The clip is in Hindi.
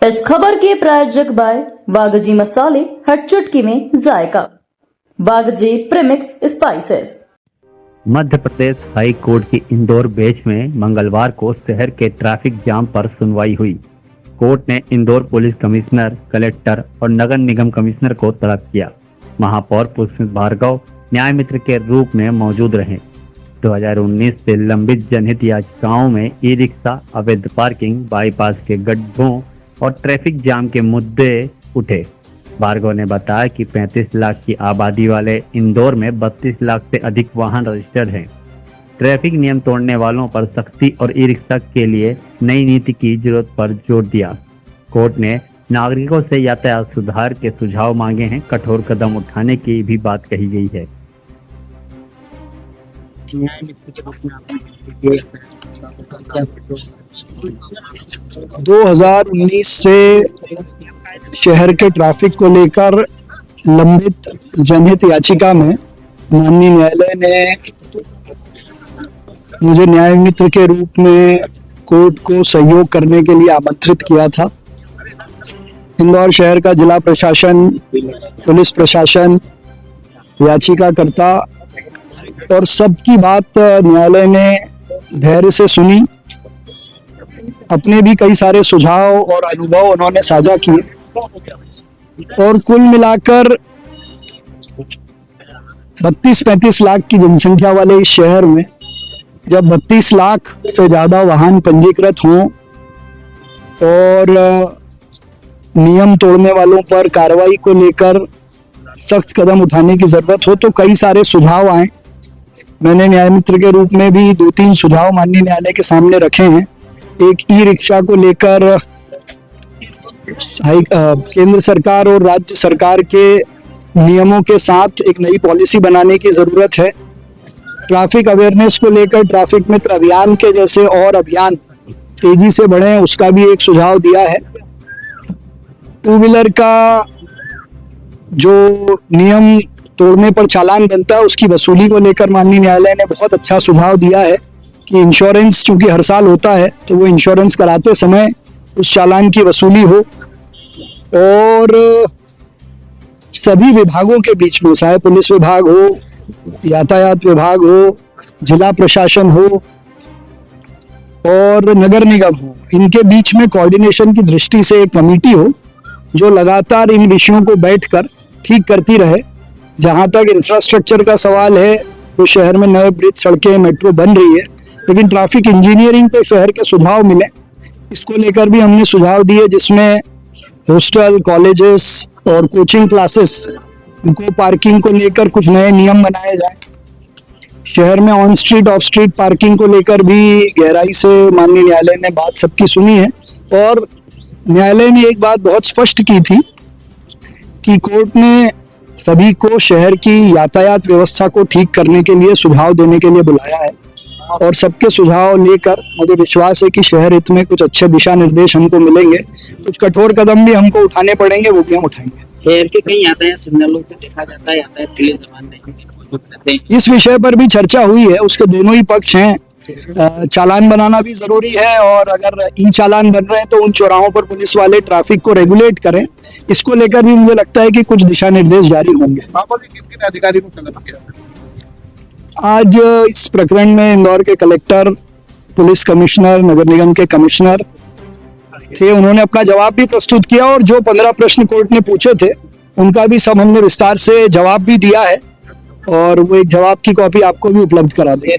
इस खबर के प्रायोजक बाय वागजी मसाले, हर चुटकी में जायका। वागजी premix spices. Madhya Pradesh high court की इंदौर बेंच में मंगलवार को शहर के ट्रैफिक जाम पर सुनवाई हुई। कोर्ट ने इंदौर पुलिस कमिश्नर, कलेक्टर और नगर निगम कमिश्नर को तलब किया। महापौर पुष्पित भार्गव न्याय मित्र के रूप में मौजूद रहे। 2019 से लंबित जनहित याचिकाओं में ई रिक्शा, अवैध पार्किंग, बाईपास के गड्ढों और ट्रैफिक जाम के मुद्दे उठे। भार्गव ने बताया कि 35 लाख की आबादी वाले इंदौर में 32 लाख से अधिक वाहन रजिस्टर्ड हैं। ट्रैफिक नियम तोड़ने वालों पर सख्ती और ई रिक्शा के लिए नई नीति की जरूरत पर जोर दिया। कोर्ट ने नागरिकों से यातायात सुधार के सुझाव मांगे हैं। कठोर कदम उठाने की भी बात कही गई है। 2019 से शहर के ट्रैफिक को लेकर लंबित जनहित याचिका में माननीय न्यायालय ने मुझे न्याय मित्र के रूप में कोर्ट को सहयोग करने के लिए आमंत्रित किया था। इंदौर शहर का जिला प्रशासन, पुलिस प्रशासन, याचिकाकर्ता और सबकी बात न्यायालय ने धैर्य से सुनी। अपने भी कई सारे सुझाव और अनुभव उन्होंने साझा किए और कुल मिलाकर 32-35 लाख की जनसंख्या वाले इस शहर में जब 32 लाख से ज्यादा वाहन पंजीकृत हों और नियम तोड़ने वालों पर कार्रवाई को लेकर सख्त कदम उठाने की जरूरत हो, तो कई सारे सुझाव आए। मैंने न्याय मित्र के रूप में भी 2-3 सुझाव माननीय न्यायालय के सामने रखे हैं। एक ई रिक्शा को लेकर केंद्र सरकार और राज्य सरकार के नियमों के साथ एक नई पॉलिसी बनाने की जरूरत है। ट्रैफिक अवेयरनेस को लेकर ट्रैफिक मित्र अभियान के जैसे और अभियान तेजी से बढ़े, उसका भी एक सुझाव दिया है। 2 व्हीलर का जो नियम तोड़ने पर चालान बनता है उसकी वसूली को लेकर माननीय न्यायालय ने बहुत अच्छा सुझाव दिया है कि इंश्योरेंस चूंकि हर साल होता है तो वो इंश्योरेंस कराते समय उस चालान की वसूली हो और सभी विभागों के बीच में, चाहे पुलिस विभाग हो, यातायात विभाग हो, जिला प्रशासन हो और नगर निगम हो, इनके बीच में कोऑर्डिनेशन की दृष्टि से एक कमेटी हो जो लगातार इन विषयों को बैठकर ठीक करती रहे। जहां तक इंफ्रास्ट्रक्चर का सवाल है तो शहर में नए ब्रिज, सड़कें, मेट्रो बन रही है, लेकिन ट्रैफिक इंजीनियरिंग पे शहर के सुझाव मिले, इसको लेकर भी हमने सुझाव दिए, जिसमें हॉस्टल, कॉलेजेस और कोचिंग क्लासेस को पार्किंग को लेकर कुछ नए नियम बनाए जाए। शहर में on street, of street parking को लेकर भी गहराई से माननीय न्यायालय ने बात सबकी सुनी है और न्यायालय ने एक बात बहुत स्पष्ट की थी कि कोर्ट ने सभी को शहर की यातायात व्यवस्था को ठीक करने के लिए सुझाव देने के लिए बुलाया है और सबके सुझाव लेकर मुझे विश्वास है कि शहर हित में कुछ अच्छे दिशा निर्देश हमको मिलेंगे। कुछ कठोर कदम भी हमको उठाने पड़ेंगे, वो भी हम उठाएंगे। शहर के कई यातायात सिग्नलों से देखा जाता है यातायात पुलिस जवान नहीं। इस विषय पर भी चर्चा हुई है, उसके दोनों ही पक्ष हैं। चालान बनाना भी जरूरी है और अगर ई चालान बन रहे हैं तो उन चौराहों पर पुलिस वाले ट्रैफिक को रेगुलेट करें। इसको लेकर भी मुझे लगता है कि कुछ दिशा निर्देश जारी होंगे। अधिकारी को तलब किया आज इस प्रकरण में इंदौर के कलेक्टर, पुलिस कमिश्नर, नगर निगम के कमिश्नर थे। उन्होंने अपना जवाब भी प्रस्तुत किया और जो 15 प्रश्न कोर्ट ने पूछे थे उनका भी सब हमने विस्तार से जवाब भी दिया है और वो एक जवाब की कॉपी आपको भी उपलब्ध करा देंगे।